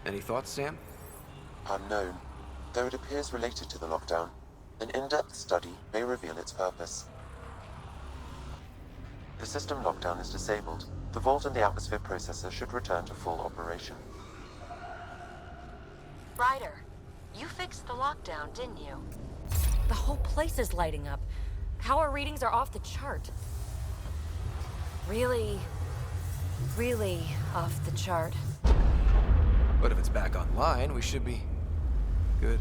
Any thoughts, Sam? Unknown, though it appears related to the lockdown. An in-depth study may reveal its purpose. The system lockdown is disabled. The vault and the atmosphere processor should return to full operation. Ryder, you fixed the lockdown, didn't you? The whole place is lighting up. Power readings are off the chart. Really off the chart. But if it's back online, we should be good.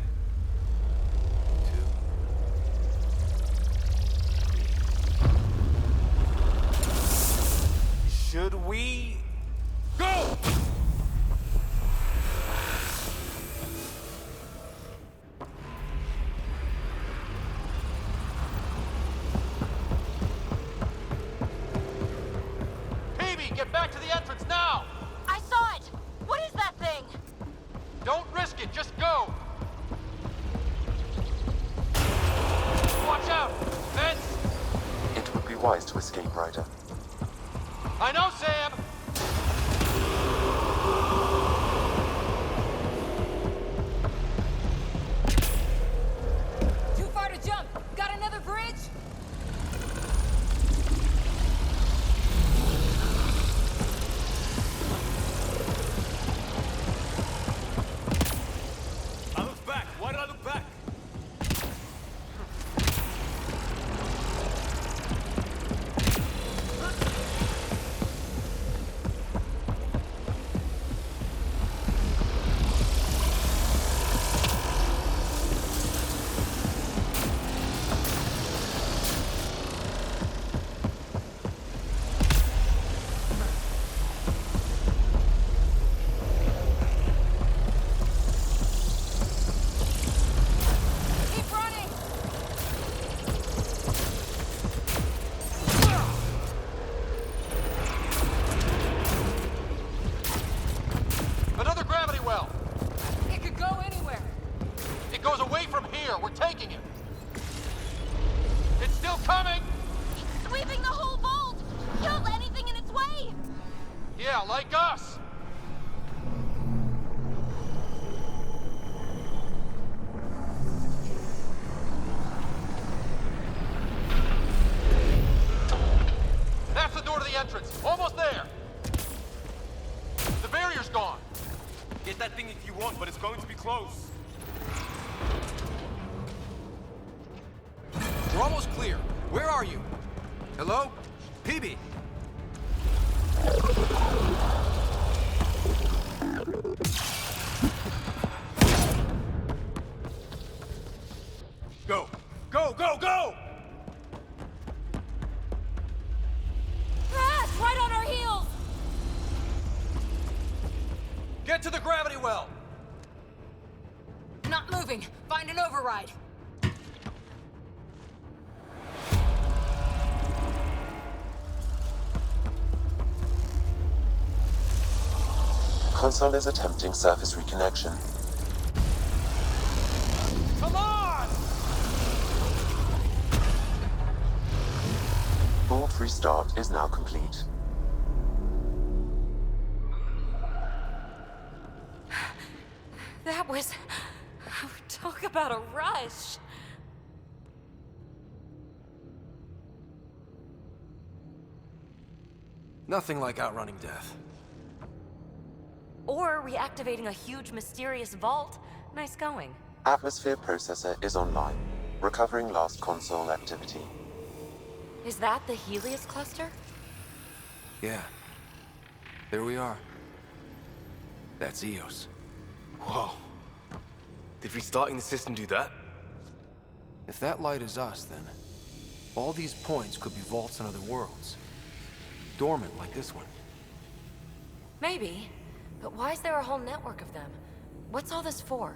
Should we go? Peavy, get back to the entrance now! I saw it! What is that thing? Don't risk it, just go! Watch out! Vents! It would be wise to escape, Ryder. I know, Sam! Too far to jump! Got another bridge? I look back! Why did I look back? Keep running! Another gravity well! It could go anywhere. It goes away from here! We're taking it! It's still coming! It's sweeping the whole vault! Kill anything in its way! Yeah, like us! That's the door to the entrance! Almost there! The barrier's gone! Get that thing if you want, but it's going to be close. We're almost clear. Where are you? Hello? PB? Go! Go, go, go! Ah, it's right on our heels! Get to the gravity well! Not moving. Find an override. Console is attempting surface reconnection. Come on! Vault restart is now complete. That was... Talk about a rush. Nothing like outrunning death. Or reactivating a huge mysterious vault. Nice going. Atmosphere processor is online, recovering last console activity. Is that the Helios cluster? Yeah. There we are. That's Eos. Whoa. Did restarting the system do that? If that light is us, then all these points could be vaults in other worlds. Dormant like this one. Maybe. But why is there a whole network of them? What's all this for?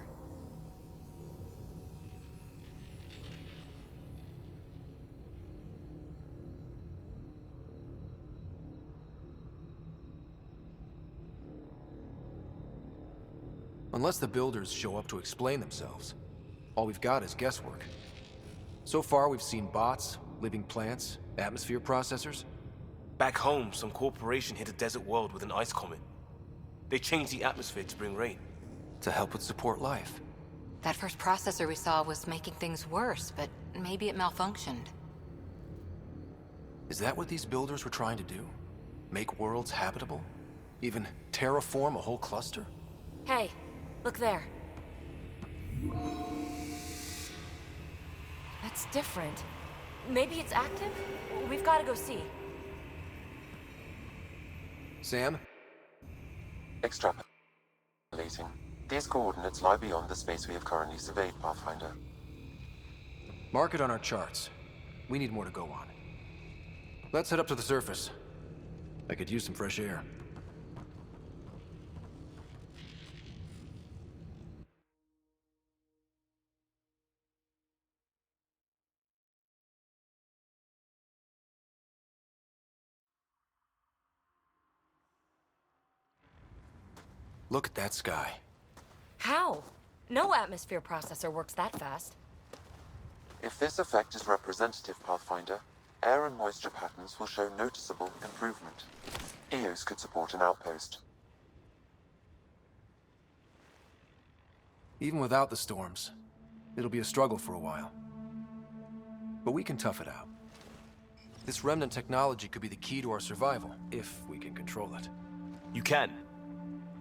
Unless the builders show up to explain themselves, all we've got is guesswork. So far, we've seen bots, living plants, atmosphere processors. Back home, some corporation hit a desert world with an ice comet. They changed the atmosphere to bring rain. To help with support life. That first processor we saw was making things worse, but maybe it malfunctioned. Is that what these builders were trying to do? Make worlds habitable? Even terraform a whole cluster? Hey, look there. That's different. Maybe it's active? We've got to go see. Sam? Extrapolating. These coordinates lie beyond the space we have currently surveyed, Pathfinder. Mark it on our charts. We need more to go on. Let's head up to the surface. I could use some fresh air. Look at that sky. How? No atmosphere processor works that fast. If this effect is representative, Pathfinder, air and moisture patterns will show noticeable improvement. Eos could support an outpost. Even without the storms, it'll be a struggle for a while. But we can tough it out. This remnant technology could be the key to our survival, if we can control it. You can.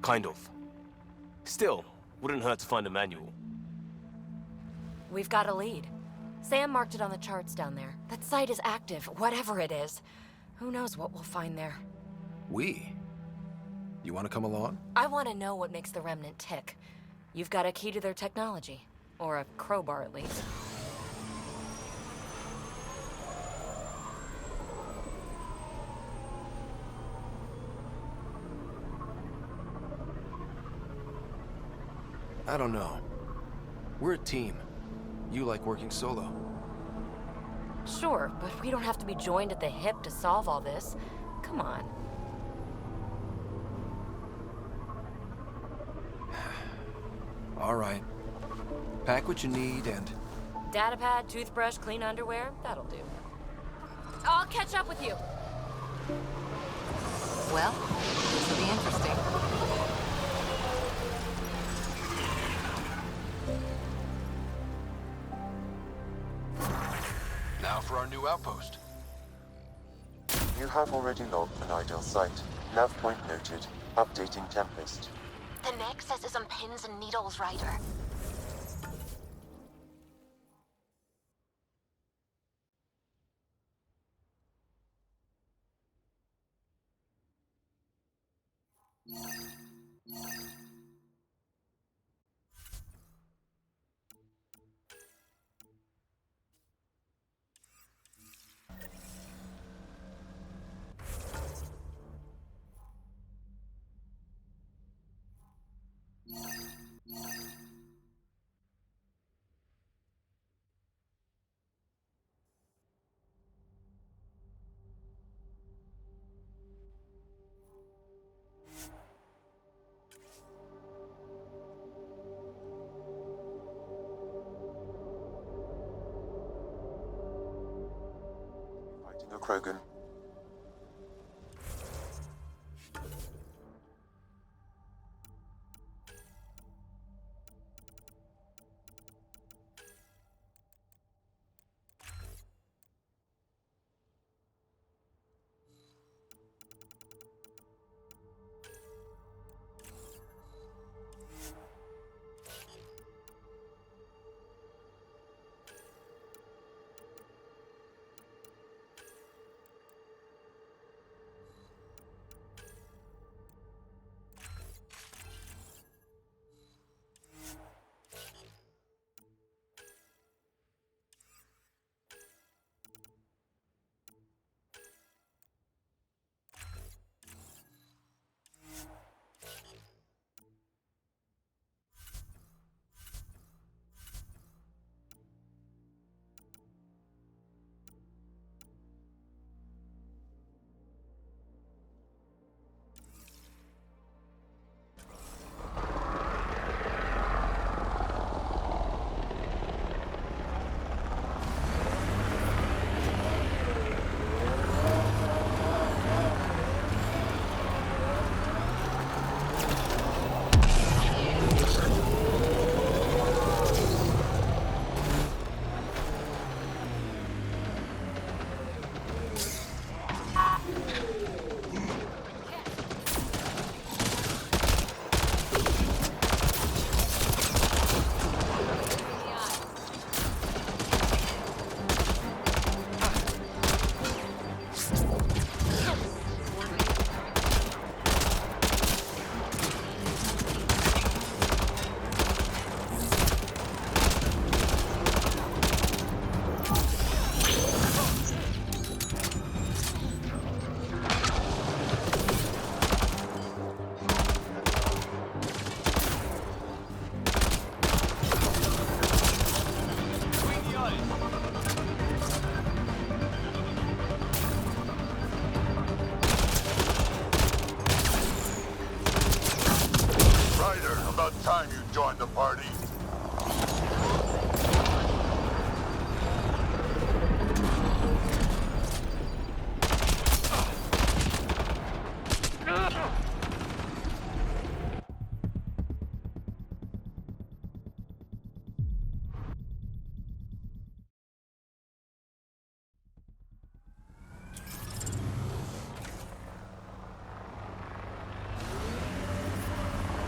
Kind of. Still, wouldn't hurt to find a manual. We've got a lead. Sam marked it on the charts down there. That site is active, whatever it is. Who knows what we'll find there. We? You want to come along? I want to know what makes the Remnant tick. You've got a key to their technology. Or a crowbar, at least. I don't know. We're a team. You like working solo. Sure, but we don't have to be joined at the hip to solve all this. Come on. All right. Pack what you need and... Datapad, toothbrush, clean underwear, that'll do. I'll catch up with you. Well, this will be interesting. Now for our new outpost. You have already logged an ideal site. Nav point noted. Updating Tempest. The Nexus is on pins and needles, Ryder. Fighting a Krogan.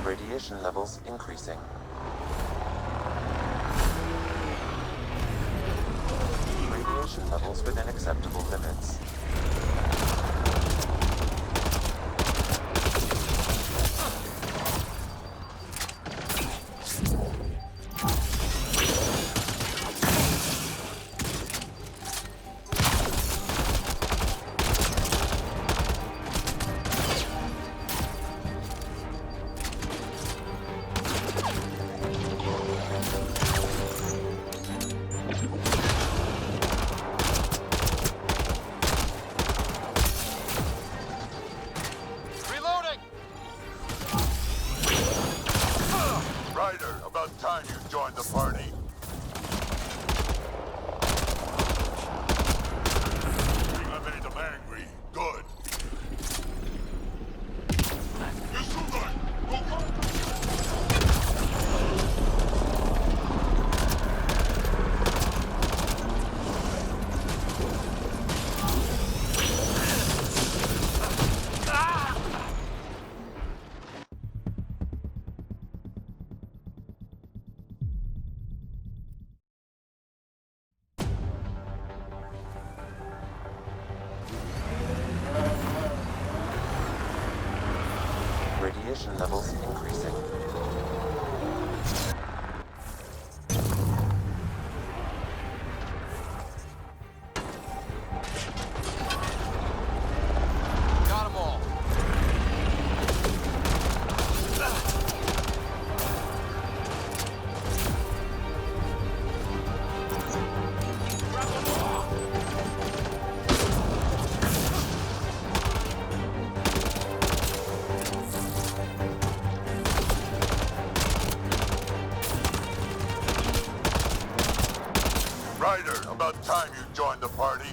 Radiation levels increasing. Radiation levels within acceptable limits. Reloading! Ryder, about time you joined the party. I made them angry. Good. Radiation levels increasing. Got them all. Ryder, about time you joined the party.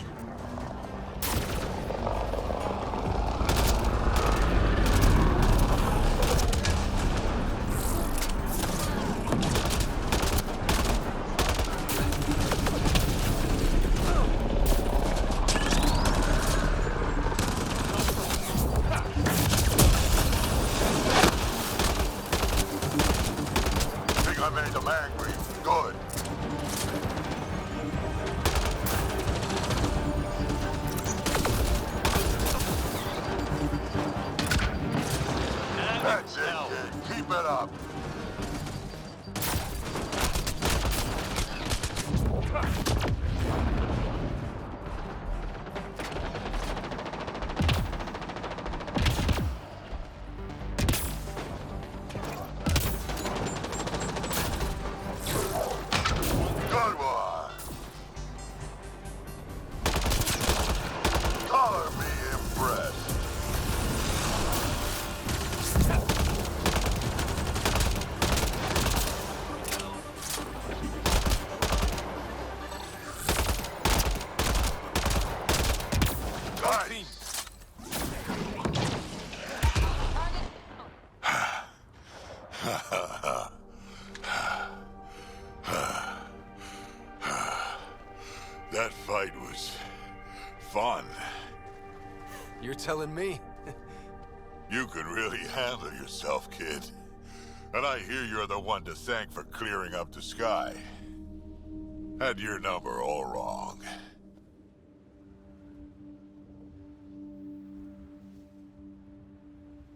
Think I made them angry. Good. That's it, kid. Keep it up. Good one. Color me impressed. Nice. That fight was fun. You're telling me? You could really handle yourself, kid. And I hear you're the one to thank for clearing up the sky. Had your number all wrong.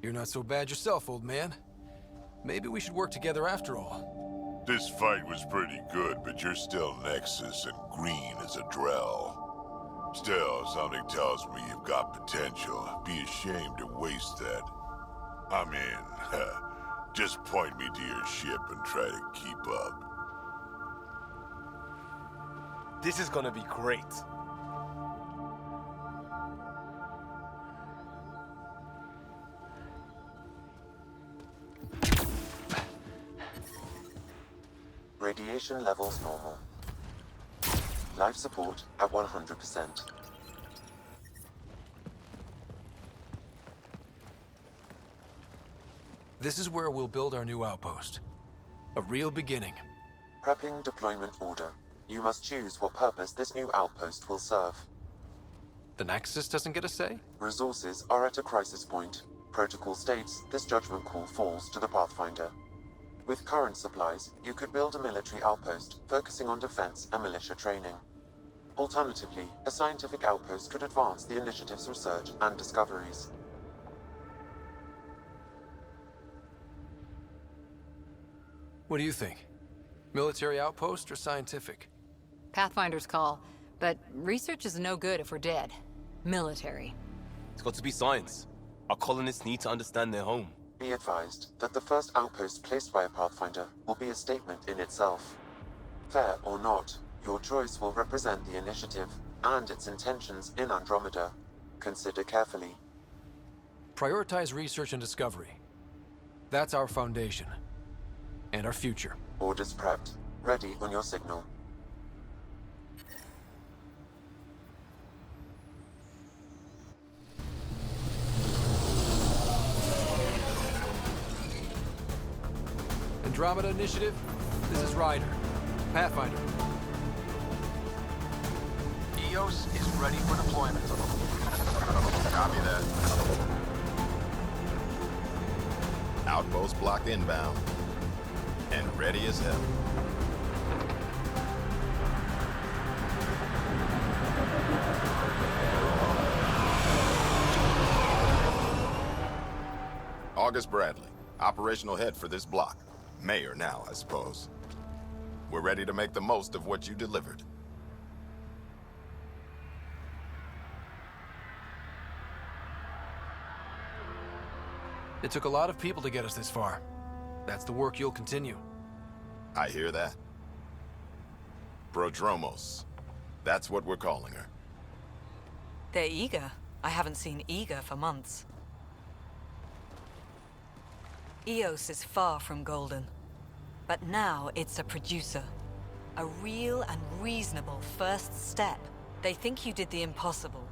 You're not so bad yourself, old man. Maybe we should work together after all. This fight was pretty good, but you're still Nexus and green as a Drell. Still, something tells me you've got potential. Be ashamed to waste that. I mean, just point me to your ship and try to keep up. This is gonna be great. Radiation levels normal. Life support at 100%. This is where we'll build our new outpost. A real beginning. Prepping deployment order. You must choose what purpose this new outpost will serve. The Nexus doesn't get a say? Resources are at a crisis point. protocol states, this judgment call falls to the Pathfinder. With current supplies, you could build a military outpost, focusing on defense and militia training. Alternatively, a scientific outpost could advance the initiative's research and discoveries. What do you think? Military outpost or scientific? Pathfinder's call, but research is no good if we're dead. Military. It's got to be science. Our colonists need to understand their home. Be advised that the first outpost placed by a Pathfinder will be a statement in itself. Fair or not, your choice will represent the initiative and its intentions in Andromeda. Consider carefully. Prioritize research and discovery. That's our foundation. And our future. Orders prepped. Ready on your signal. Andromeda Initiative, this is Ryder. Pathfinder. EOS is ready for deployment. Copy that. Outpost block inbound. And ready as hell. August Bradley, operational head for this block. Mayor now, I suppose. We're ready to make the most of what you delivered. It took a lot of people to get us this far. That's the work you'll continue. I hear that. Prodromos. That's what we're calling her. They're eager. I haven't seen eager for months. EOS is far from golden. But now it's a producer. A real and reasonable first step. They think you did the impossible.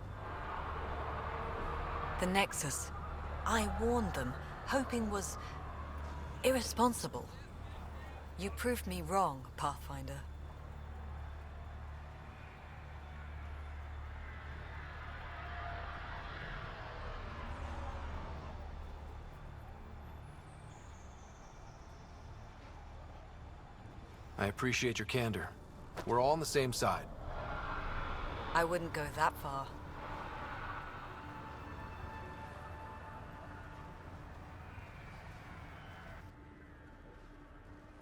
The Nexus. I warned them, hoping was irresponsible. You proved me wrong, Pathfinder. I appreciate your candor. We're all on the same side. I wouldn't go that far.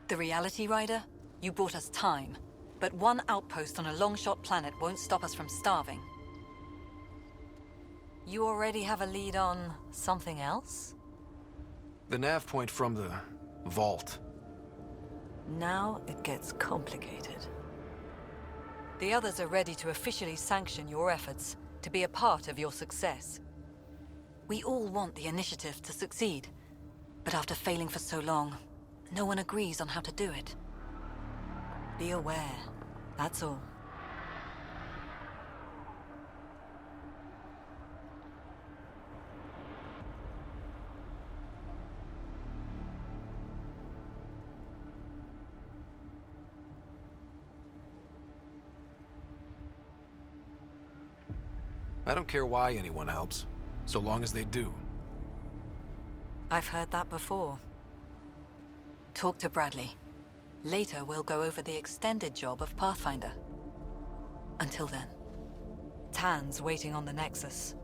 The reality, Rider? You bought us time. But one outpost on a long-shot planet won't stop us from starving. You already have a lead on something else? The nav point from the vault. Now it gets complicated. The others are ready to officially sanction your efforts, to be a part of your success. We all want the initiative to succeed, but after failing for so long, no one agrees on how to do it. Be aware, that's all. I don't care why anyone helps, so long as they do. I've heard that before. Talk to Bradley. Later, we'll go over the extended job of Pathfinder. Until then, Tan's waiting on the Nexus.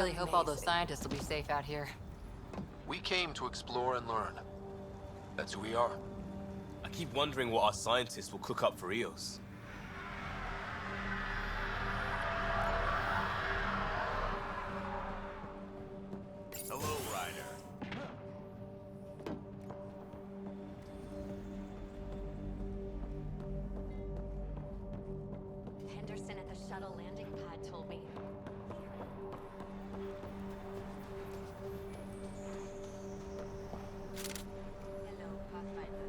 really hope all those scientists will be safe out here. We came to explore and learn. That's who we are. I keep wondering what our scientists will cook up for Eos. Hello, Ryder. Henderson at the shuttle landing pad told me. Hello, Pathfinder.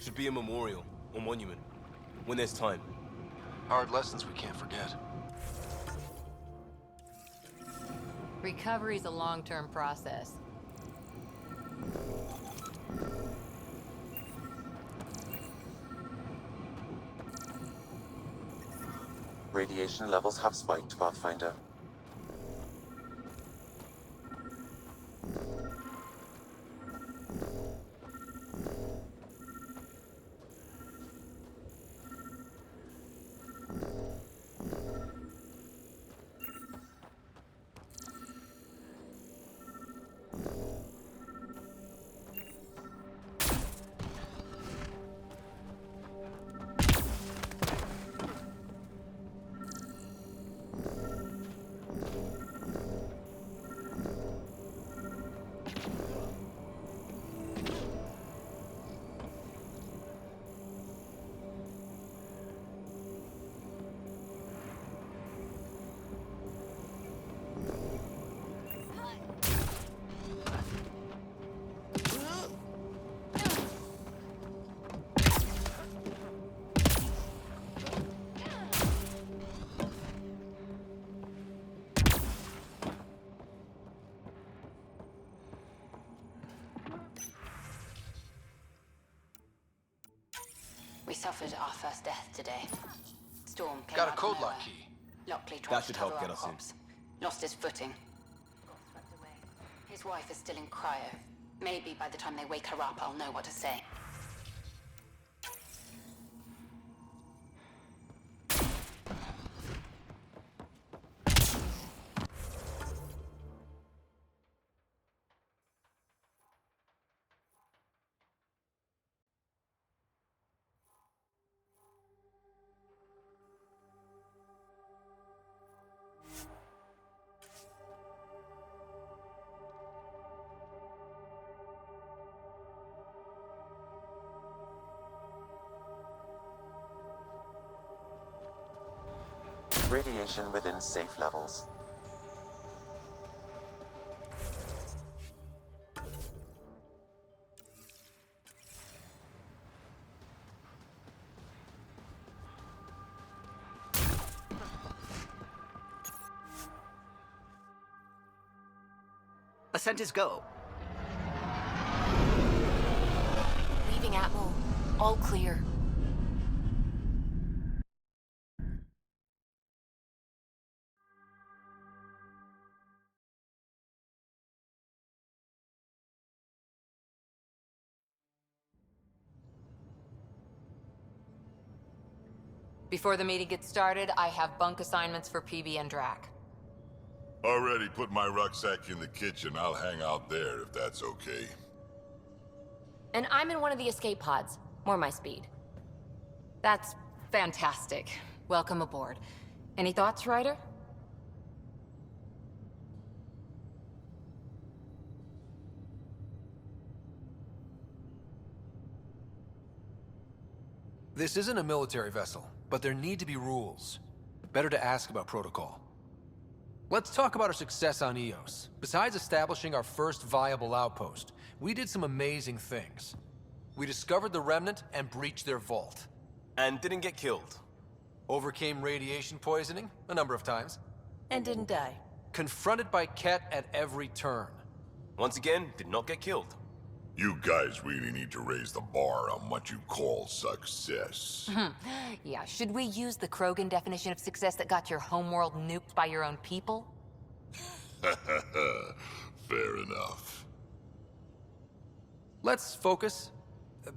Should be a memorial or monument when there's time. Hard lessons we can't forget. Recovery's a long-term process. Radiation levels have spiked, Pathfinder. We suffered our first death today. Storm came Got a out of code lock nowhere. key. Lockley tried That to should cover help get our us in. corpse. Lost his footing. Got swept away. His wife is still in cryo. Maybe by the time they wake her up, I'll know what to say. Radiation within safe levels. Ascent is go. Leaving Atmo. All clear. Before the meeting gets started, I have bunk assignments for PB and Drac. Already put my rucksack in the kitchen. I'll hang out there if that's okay. And I'm in one of the escape pods. More my speed. That's fantastic. Welcome aboard. Any thoughts, Ryder? This isn't a military vessel, but there need to be rules. Better to ask about protocol. Let's talk about our success on Eos. Besides establishing our first viable outpost, we did some amazing things. We discovered the Remnant and breached their vault. And didn't get killed. Overcame radiation poisoning a number of times. And didn't die. Confronted by Ket at every turn. Once again, did not get killed. You guys really need to raise the bar on what you call success. Yeah, should we use the Krogan definition of success that got your homeworld nuked by your own people? Fair enough. Let's focus.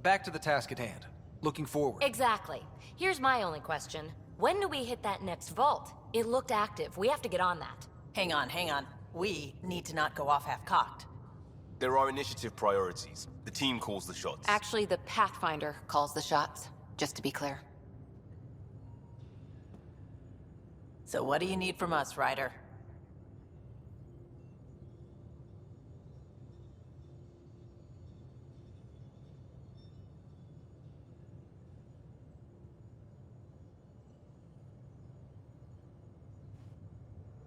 Back to the task at hand. Looking forward. Exactly. Here's my only question. When do we hit that next vault? It looked active. We have to get on that. Hang on, hang on. We need to not go off half-cocked. There are initiative priorities. The team calls the shots. Actually, the Pathfinder calls the shots, just to be clear. So what do you need from us, Ryder?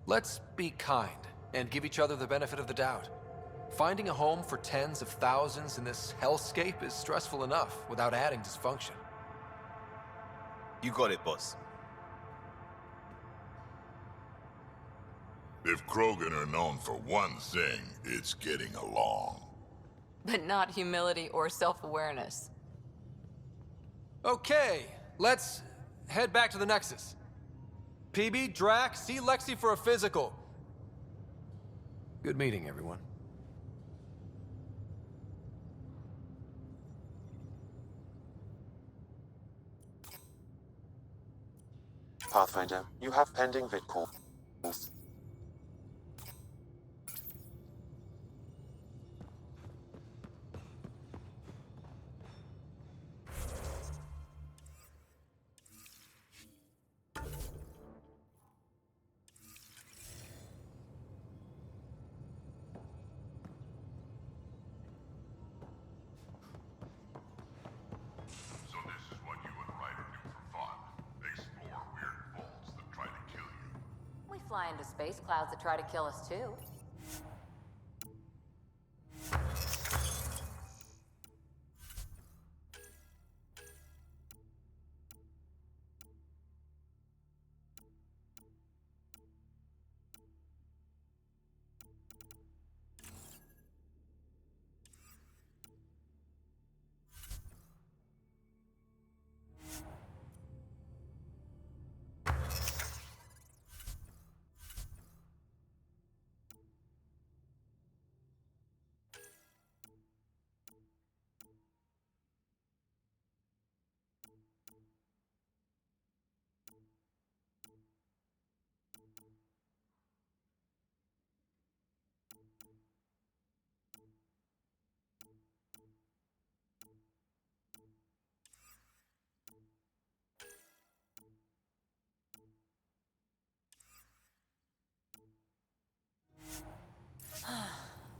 Let's be kind and give each other the benefit of the doubt. Finding a home for tens of thousands in this hellscape is stressful enough without adding dysfunction. You got it, boss. If Krogan are known for one thing, it's getting along. But not humility or self-awareness. Okay, let's head back to the Nexus. PB, Drac, see Lexi for a physical. Good meeting, everyone. Pathfinder, you have pending vid calls. So this is what you and Ryder do for fun. Explore weird vaults that try to kill you. We fly into space clouds that try to kill us too.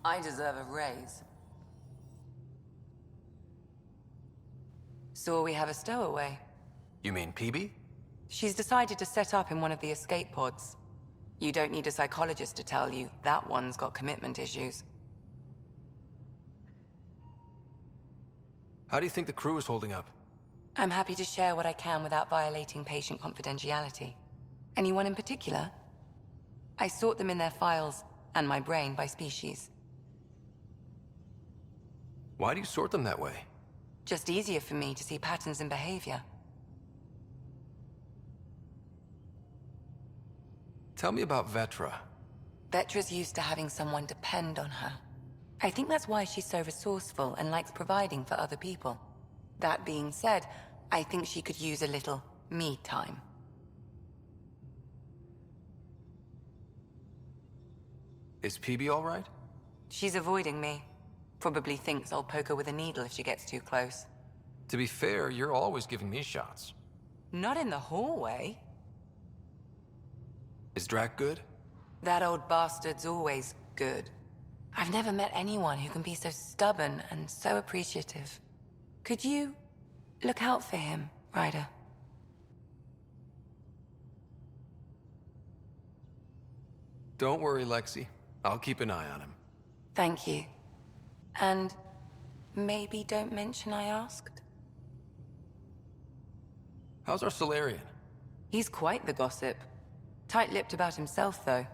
I deserve a raise. Saw we have a stowaway. You mean PB? She's decided to set up in one of the escape pods. You don't need a psychologist to tell you that one's got commitment issues. How do you think the crew is holding up? I'm happy to share what I can without violating patient confidentiality. Anyone in particular? I sort them in their files and my brain by species. Why do you sort them that way? Just easier for me to see patterns in behavior. Tell me about Vetra. Vetra's used to having someone depend on her. I think that's why she's so resourceful and likes providing for other people. That being said, I think she could use a little me time. Is PB all right? She's avoiding me. Probably thinks I'll poke her with a needle if she gets too close. To be fair, you're always giving me shots. Not in the hallway. Is Drac good? That old bastard's always good. I've never met anyone who can be so stubborn and so appreciative. Could you look out for him Ryder. Don't worry, Lexi. I'll keep an eye on him. Thank you. And maybe don't mention I asked? How's our Solarian? He's quite the gossip. Tight-lipped about himself, though.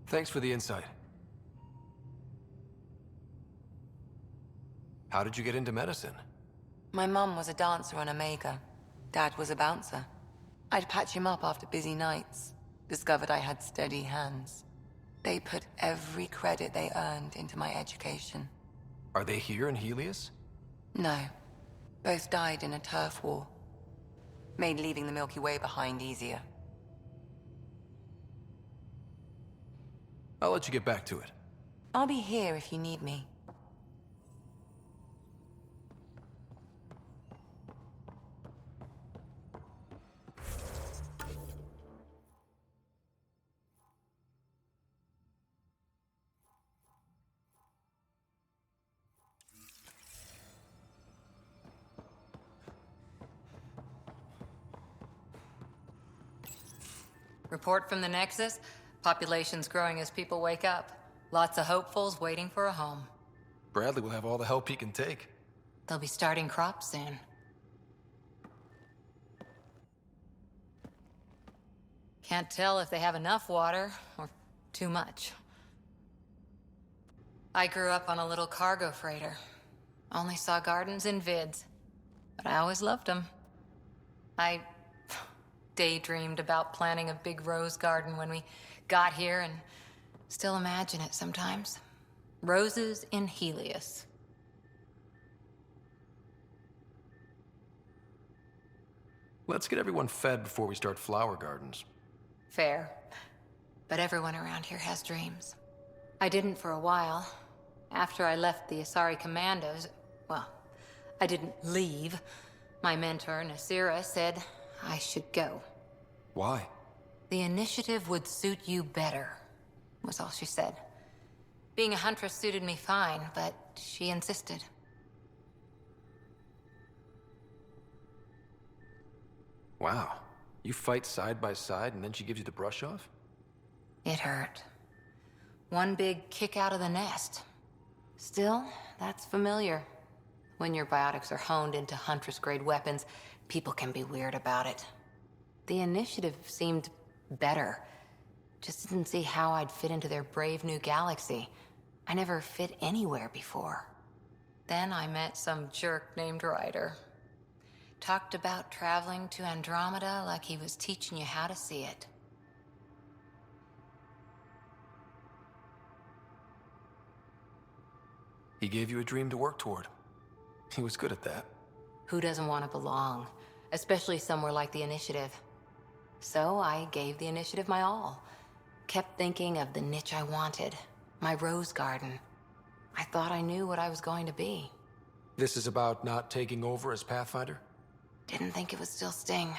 Thanks for the insight. How did you get into medicine? My mum was a dancer on Omega. Dad was a bouncer. I'd patch him up after busy nights. Discovered I had steady hands. They put every credit they earned into my education. Are they here in Helios? No. Both died in a turf war. Made leaving the Milky Way behind easier. I'll let you get back to it. I'll be here if you need me. Report from the Nexus. Population's growing as people wake up. Lots of hopefuls waiting for a home. Bradley will have all the help he can take. They'll be starting crops soon. Can't tell if they have enough water or too much. I grew up on a little cargo freighter. Only saw gardens in vids, but I always loved them. I daydreamed about planting a big rose garden when we got here and still imagine it sometimes. Roses in Helios. Let's get everyone fed before we start flower gardens. Fair. But everyone around here has dreams. I didn't for a while. After I left the Asari Commandos, well, I didn't leave. My mentor, Nasira, said I should go. Why? The initiative would suit you better, was all she said. Being a huntress suited me fine, but she insisted. Wow. You fight side by side and then she gives you the brush off? It hurt. One big kick out of the nest. Still, that's familiar. When your biotics are honed into Huntress-grade weapons, people can be weird about it. The initiative seemed better. Just didn't see how I'd fit into their brave new galaxy. I never fit anywhere before. Then I met some jerk named Ryder. Talked about traveling to Andromeda like he was teaching you how to see it. He gave you a dream to work toward. He was good at that. Who doesn't want to belong? Especially somewhere like the Initiative. So I gave the Initiative my all. Kept thinking of the niche I wanted. My rose garden. I thought I knew what I was going to be. This is about not taking over as Pathfinder? Didn't think it would still sting.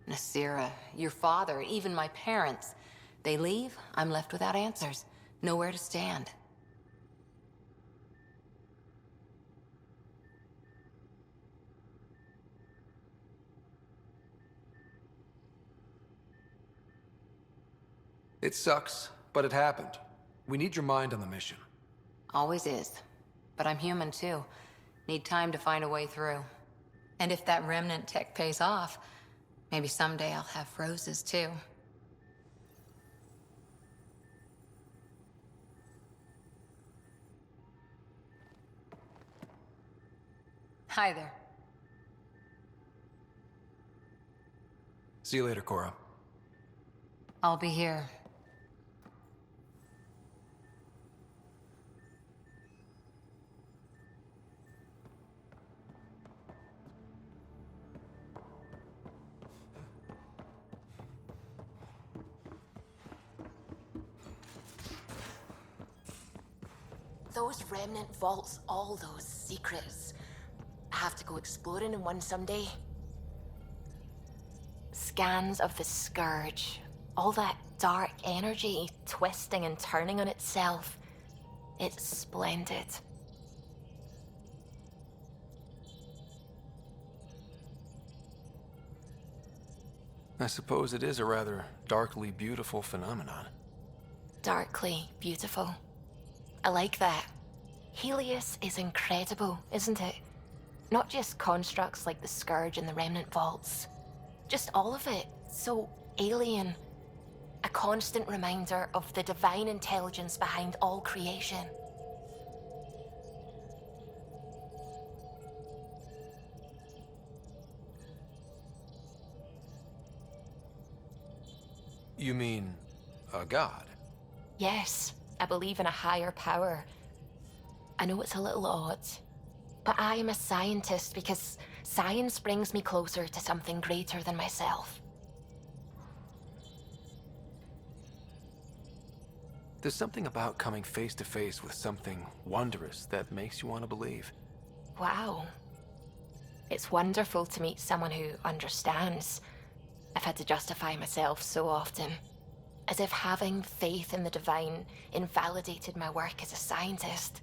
Nasira, your father, even my parents. They leave, I'm left without answers. Nowhere to stand. It sucks, but it happened. We need your mind on the mission. Always is. But I'm human too. Need time to find a way through. And if that remnant tech pays off, maybe someday I'll have roses too. Hi there. See you later, Cora. I'll be here. Those remnant vaults, all those secrets. Have to go exploring in one someday. Scans of the Scourge. All that dark energy twisting and turning on itself. It's splendid. I suppose it is a rather darkly beautiful phenomenon. Darkly beautiful. I like that. Helios is incredible, isn't it? Not just constructs like the Scourge and the Remnant Vaults. Just all of it. So alien. A constant reminder of the divine intelligence behind all creation. You mean a god? Yes, I believe in a higher power. I know it's a little odd, but I am a scientist because science brings me closer to something greater than myself. There's something about coming face to face with something wondrous that makes you want to believe. Wow. It's wonderful to meet someone who understands. I've had to justify myself so often, as if having faith in the divine invalidated my work as a scientist.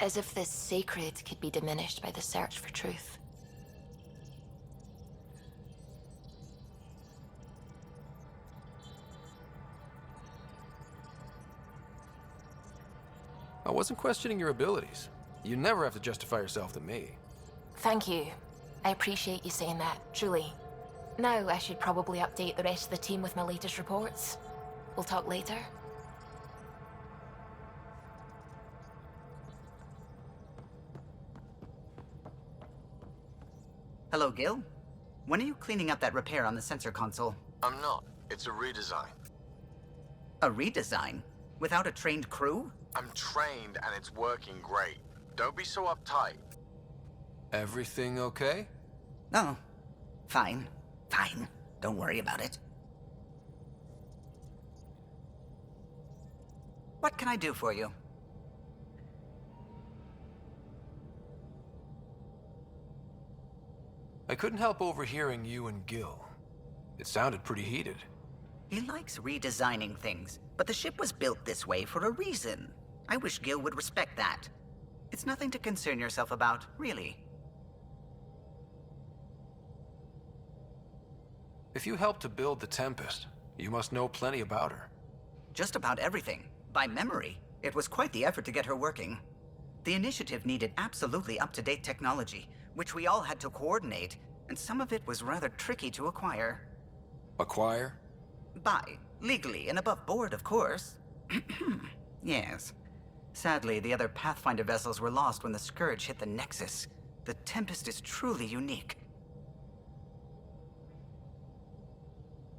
As if the sacred could be diminished by the search for truth. I wasn't questioning your abilities. You never have to justify yourself to me. Thank you. I appreciate you saying that, truly. Now I should probably update the rest of the team with my latest reports. We'll talk later. Hello, Gil. When are you cleaning up that repair on the sensor console? I'm not. It's a redesign. A redesign? Without a trained crew? I'm trained and it's working great. Don't be so uptight. Everything okay? Oh, fine. Fine. Don't worry about it. What can I do for you? I couldn't help overhearing you and Gil. It sounded pretty heated. He likes redesigning things, but the ship was built this way for a reason. I wish Gil would respect that. It's nothing to concern yourself about, really. If you helped to build the Tempest, you must know plenty about her. Just about everything. By memory. It was quite the effort to get her working. The initiative needed absolutely up-to-date technology, which we all had to coordinate, and some of it was rather tricky to acquire. Acquire? Buy. Legally and above board, of course. Yes. Sadly, the other Pathfinder vessels were lost when the Scourge hit the Nexus. The Tempest is truly unique.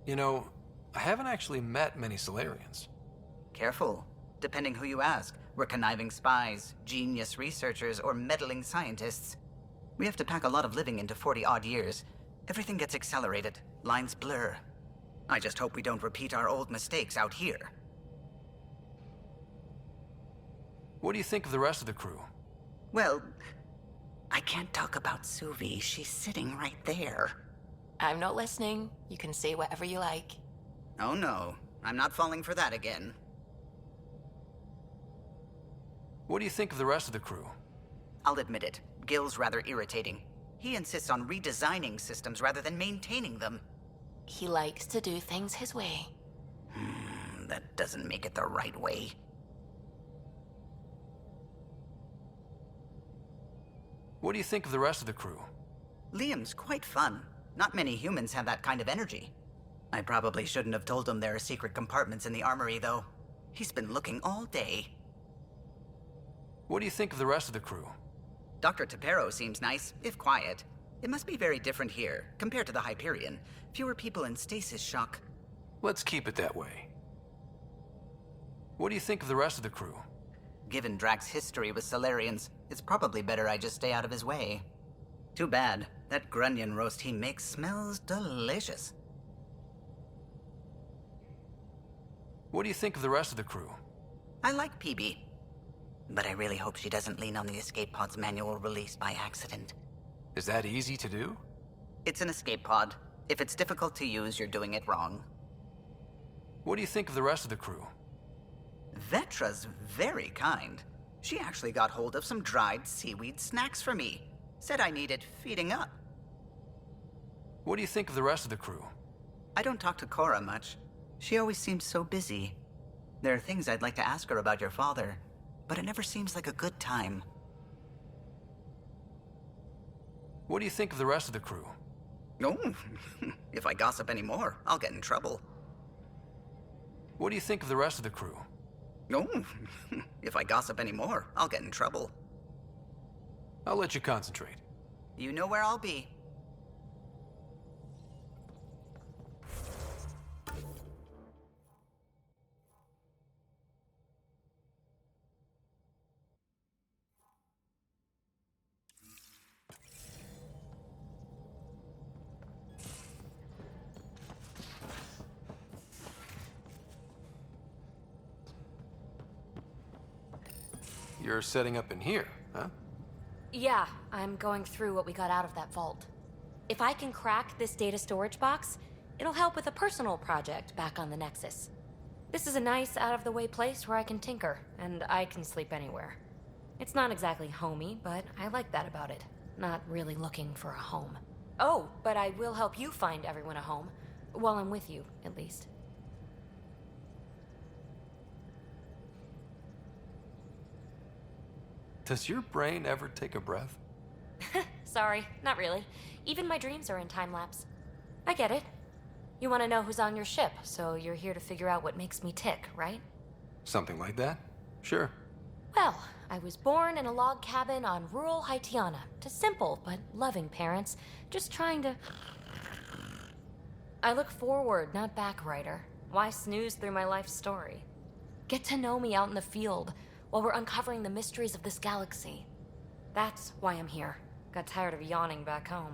You know, I haven't actually met many Solarians. Careful. Depending who you ask, we're conniving spies, genius researchers, or meddling scientists. We have to pack a lot of living into 40-odd years. Everything gets accelerated. Lines blur. I just hope we don't repeat our old mistakes out here. What do you think of the rest of the crew? Well, I can't talk about Suvi. She's sitting right there. I'm not listening. You can say whatever you like. Oh no, I'm not falling for that again. What do you think of the rest of the crew? I'll admit it. Gil's rather irritating. He insists on redesigning systems rather than maintaining them. He likes to do things his way. That doesn't make it the right way. What do you think of the rest of the crew? Liam's quite fun. Not many humans have that kind of energy. I probably shouldn't have told him there are secret compartments in the armory, though. He's been looking all day. What do you think of the rest of the crew? Dr. Tapero seems nice, if quiet. It must be very different here, compared to the Hyperion. Fewer people in stasis shock. Let's keep it that way. What do you think of the rest of the crew? Given Drax's history with Solarians, it's probably better I just stay out of his way. Too bad. That grunion roast he makes smells delicious. What do you think of the rest of the crew? I like PB. But I really hope she doesn't lean on the escape pod's manual release by accident. Is that easy to do? It's an escape pod. If it's difficult to use, you're doing it wrong. What do you think of the rest of the crew? Vetra's very kind. She actually got hold of some dried seaweed snacks for me. Said I needed feeding up. What do you think of the rest of the crew? I don't talk to Cora much. She always seems so busy. There are things I'd like to ask her about your father, but it never seems like a good time. What do you think of the rest of the crew? Oh, if I gossip anymore, I'll get in trouble. What do you think of the rest of the crew? Oh, if I gossip anymore, I'll get in trouble. I'll let you concentrate. You know where I'll be. You're setting up in here, huh? Yeah, I'm going through what we got out of that vault. If I can crack this data storage box, it'll help with a personal project back on the Nexus. This is a nice, out-of-the-way place where I can tinker, and I can sleep anywhere. It's not exactly homey, but I like that about it. Not really looking for a home. Oh, but I will help you find everyone a home. While I'm with you, at least. Does your brain ever take a breath? Sorry, not really. Even my dreams are in time-lapse. I get it. You want to know who's on your ship, so you're here to figure out what makes me tick, right? Something like that? Sure. Well, I was born in a log cabin on rural Haitiana to simple but loving parents, just trying to... I look forward, not back, Ryder. Why snooze through my life story? Get to know me out in the field, while we're uncovering the mysteries of this galaxy. That's why I'm here. Got tired of yawning back home.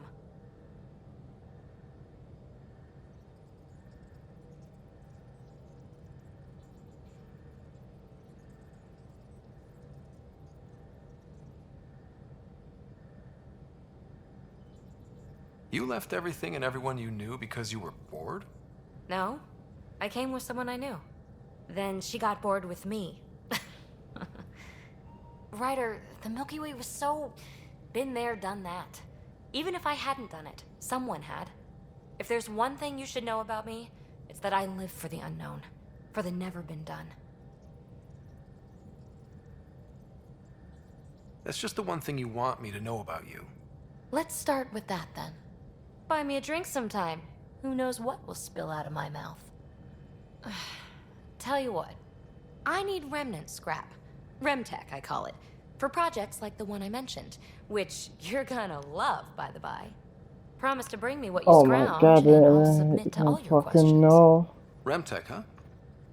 You left everything and everyone you knew because you were bored? No, I came with someone I knew. Then she got bored with me. Ryder, the Milky Way was so... been there, done that. Even if I hadn't done it, someone had. If there's one thing you should know about me, it's that I live for the unknown. For the never been done. That's just the one thing you want me to know about you. Let's start with that, then. Buy me a drink sometime. Who knows what will spill out of my mouth. Tell you what. I need remnant scrap. Remtech, I call it. For projects like the one I mentioned. Which you're gonna love, by the by. Promise to bring me what you scrounge, my god, and I'll submit to I all your fucking questions. know. Remtech, huh?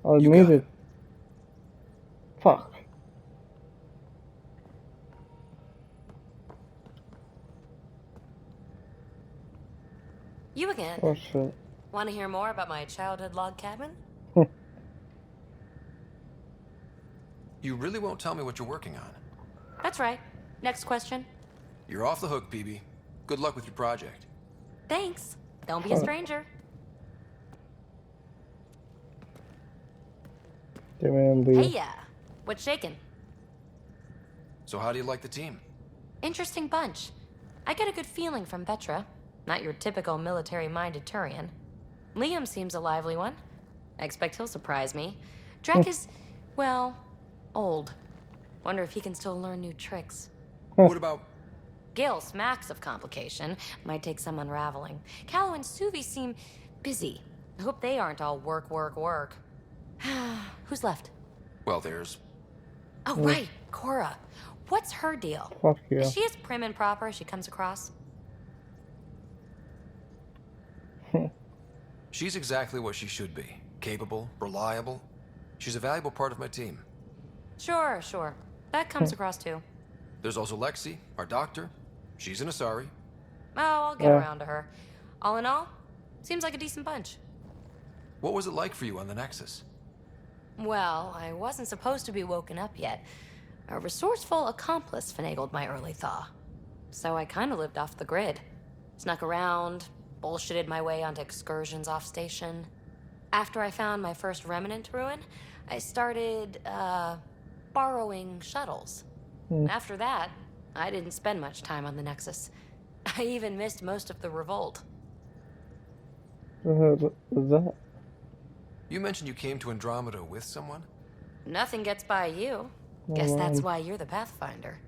Oh, You got muted. it. Fuck. You again. Oh shit. Want to hear more about my childhood log cabin? You really won't tell me what you're working on. That's right. Next question. You're off the hook, PB. Good luck with your project. Thanks. Don't be a stranger. Hey, yeah. What's shaking? So how do you like the team? Interesting bunch. I get a good feeling from Vetra. Not your typical military-minded Turian. Liam seems a lively one. I expect he'll surprise me. Drek is, well, old. Wonder if he can still learn new tricks. What about... Gil smacks of complication. Might take some unraveling. Callow and Suvi seem busy. I hope they aren't all work, work, work. Who's left? Well, there's... Oh, right. Cora. What's her deal? Fuck yeah. Is she as prim and proper as she comes across? She's exactly what she should be. Capable, reliable. She's a valuable part of my team. Sure, sure. That comes across too. There's also Lexi, our doctor. She's an Asari. Oh, I'll get around to her. All in all, seems like a decent bunch. What was it like for you on the Nexus? Well, I wasn't supposed to be woken up yet. A resourceful accomplice finagled my early thaw. So I kind of lived off the grid. Snuck around, bullshitted my way onto excursions off station. After I found my first remnant ruin, I started, borrowing shuttles. After that, I didn't spend much time on the Nexus. I even missed most of the revolt. the hell is that? You mentioned you came to Andromeda with someone? Nothing gets by you. Oh, Guess that's man. why you're the Pathfinder.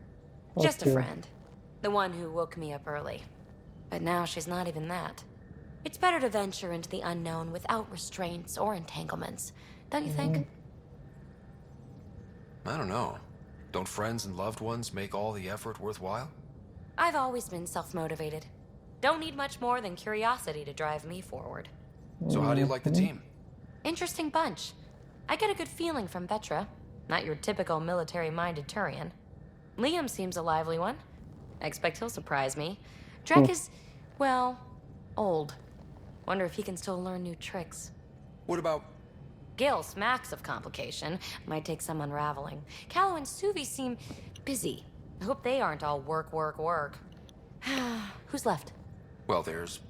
Just a Okay. friend. The one who woke me up early. But now she's not even that. It's better to venture into the unknown without restraints or entanglements, don't you think? I don't know. Don't friends and loved ones make all the effort worthwhile? I've always been self-motivated. Don't need much more than curiosity to drive me forward. So how do you like the team? Interesting bunch. I get a good feeling from Vetra. Not your typical military-minded Turian. Liam seems a lively one. I expect he'll surprise me. Drek is, well, old. Wonder if he can still learn new tricks. What about... Gil smacks of complication. Might take some unraveling. Callow and Suvi seem busy. I hope they aren't all work, work, work. Who's left? Well, there's...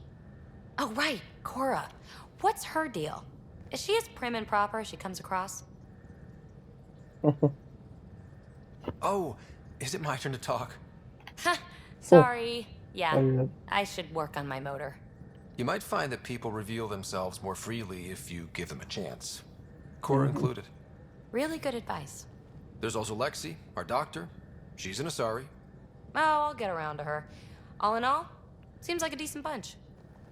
Oh, right, Cora. What's her deal? Is she as prim and proper as she comes across? Oh, is it my turn to talk? Sorry. Yeah, Oh, I should work on my motor. You might find that people reveal themselves more freely if you give them a chance. Cora included. Really good advice. There's also Lexi, our doctor. She's an Asari. Oh, I'll get around to her. All in all, seems like a decent bunch.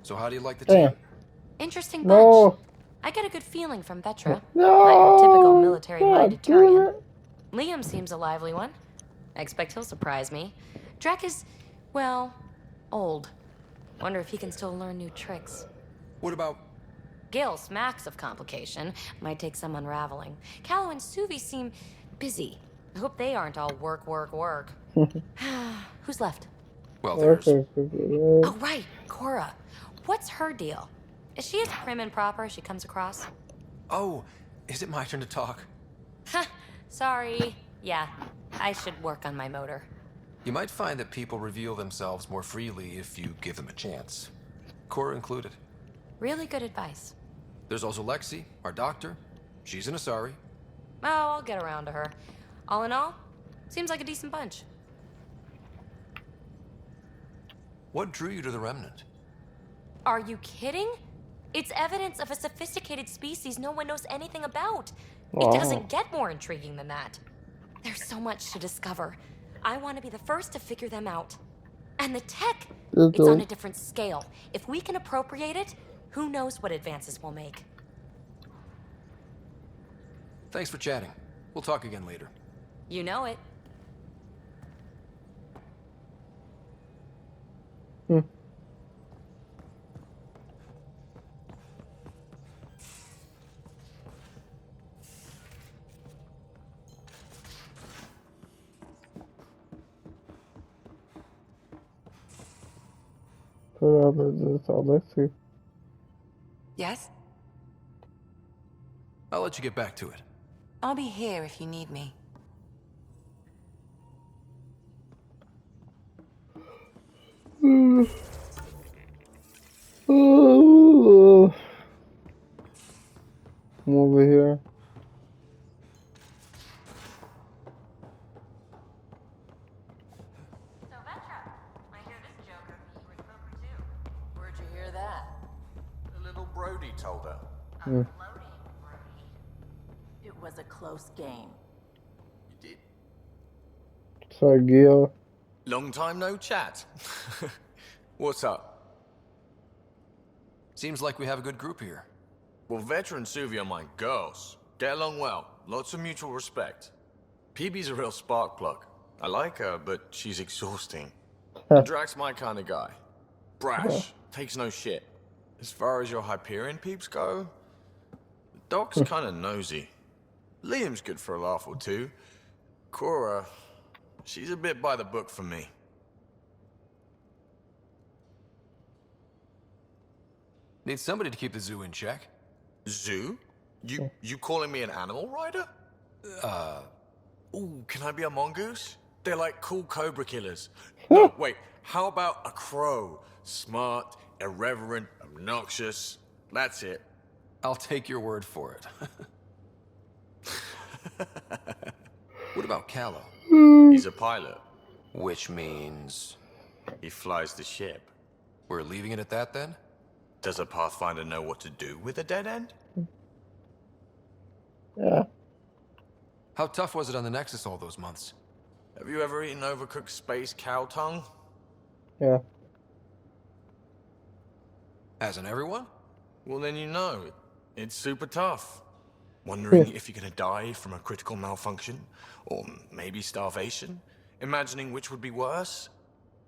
So how do you like the Yeah. team? Interesting bunch. No. I get a good feeling from Vetra. No. Not your typical military-minded God damn Turian. it. Liam seems a lively one. I expect he'll surprise me. Drek is, well, old. Wonder if he can still learn new tricks. What about... Gil smacks of complication. Might take some unraveling. Callow and Suvi seem busy. I hope they aren't all work, work, work. Who's left? Well, there's... Oh, right, Cora. What's her deal? Is she as prim and proper as she comes across? Oh, is it my turn to talk? Sorry. Yeah, I should work on my motor. You might find that people reveal themselves more freely if you give them a chance. Cora included. Really good advice. There's also Lexi, our doctor. She's an Asari. Oh, I'll get around to her. All in all, seems like a decent bunch. What drew you to the Remnant? Are you kidding? It's evidence of a sophisticated species no one knows anything about. Wow. It doesn't get more intriguing than that. There's so much to discover. I want to be the first to figure them out. And the tech, it's on a different scale. If we can appropriate it, who knows what advances we'll make. Thanks for chatting. We'll talk again later. You know it. Let's see. Yes? I'll let you get back to it. I'll be here if you need me. I'm over here. So, Vetra, I hear this joker beat you at poker too. Where'd you hear that? The little Brody told her. Hmm. It was a close game. You did? Sorry, Gil. Long time no chat. What's up? Seems like we have a good group here. Well, Vetra and Suvi are my girls. Get along well. Lots of mutual respect. PB's a real spark plug. I like her, but she's exhausting. Drak's my kind of guy. Brash. Takes no shit. As far as your Hyperion peeps go, the Doc's kind of nosy. Liam's good for a laugh or two. Cora, she's a bit by the book for me. Need somebody to keep the zoo in check. Zoo? You calling me an animal rider? Ooh, can I be a mongoose? They're like cool cobra killers. No, wait, how about a crow? Smart, irreverent, obnoxious. That's it. I'll take your word for it. What about Callow? He's a pilot. Which means... He flies the ship. We're leaving it at that then? Does a Pathfinder know what to do with a dead end? Yeah. How tough was it on the Nexus all those months? Have you ever eaten overcooked space cow tongue? Yeah. Hasn't everyone? Well, then you know. It's super tough. Wondering if you're gonna die from a critical malfunction, or maybe starvation, imagining which would be worse.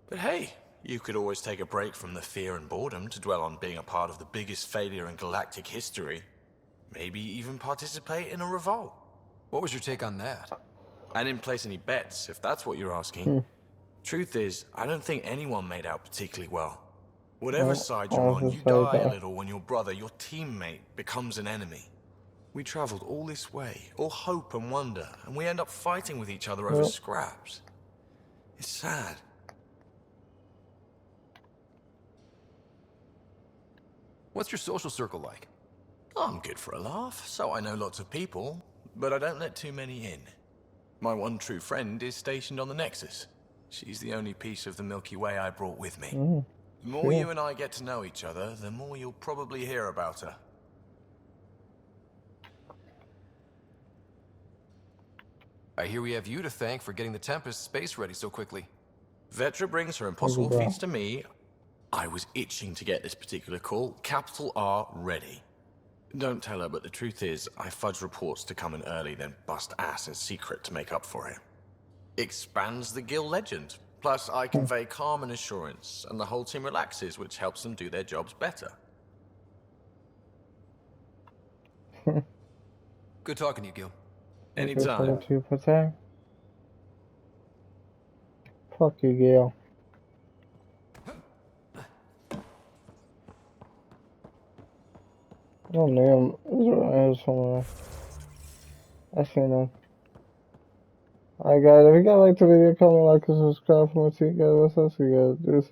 But hey, you could always take a break from the fear and boredom to dwell on being a part of the biggest failure in galactic history. Maybe even participate in a revolt. What was your take on that? I didn't place any bets, if that's what you're asking. Truth is, I don't think anyone made out particularly well. Whatever side you're on, you die a little when your brother, your teammate, becomes an enemy. We traveled all this way, all hope and wonder, and we end up fighting with each other over scraps. It's sad. What's your social circle like? I'm good for a laugh, so I know lots of people, but I don't let too many in. My one true friend is stationed on the Nexus. She's the only piece of the Milky Way I brought with me. The more you and I get to know each other, the more you'll probably hear about her. I hear we have you to thank for getting the Tempest space ready so quickly. Vetra brings her impossible feats to me. I was itching to get this particular call, capital R, ready. Don't tell her, but the truth is, I fudge reports to come in early, then bust ass in secret to make up for it. Expands the guild legend. Plus, I convey calm and assurance, and the whole team relaxes, which helps them do their jobs better. Good talking to you, Gil. Anytime. Fuck you, Gil. Oh, damn. There's someone. I seen him. Alright, guys, if you guys like the video, comment, like, and subscribe for more. See you guys. What's up? See you guys. Do this.